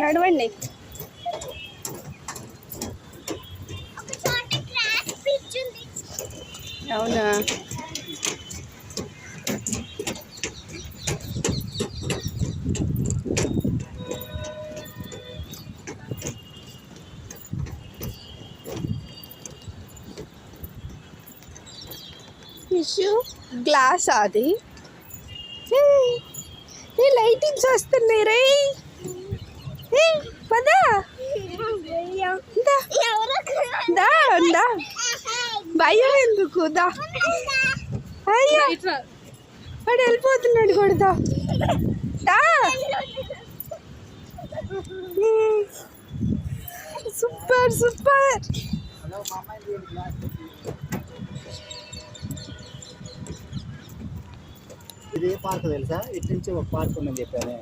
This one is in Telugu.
నడవండి. అవునా? గ్లాస్ అది. ఈ లైటింగ్స్ వస్తున్నాయి రే. పదా భయం ఎందుకు? దా అయ్యా వాడు వెళ్ళిపోతున్నాడు కొడదా. Super super. ఇది పార్క్ తెలుసా? ఇటు నుంచి ఒక పార్క్ ఉందని చెప్పాను.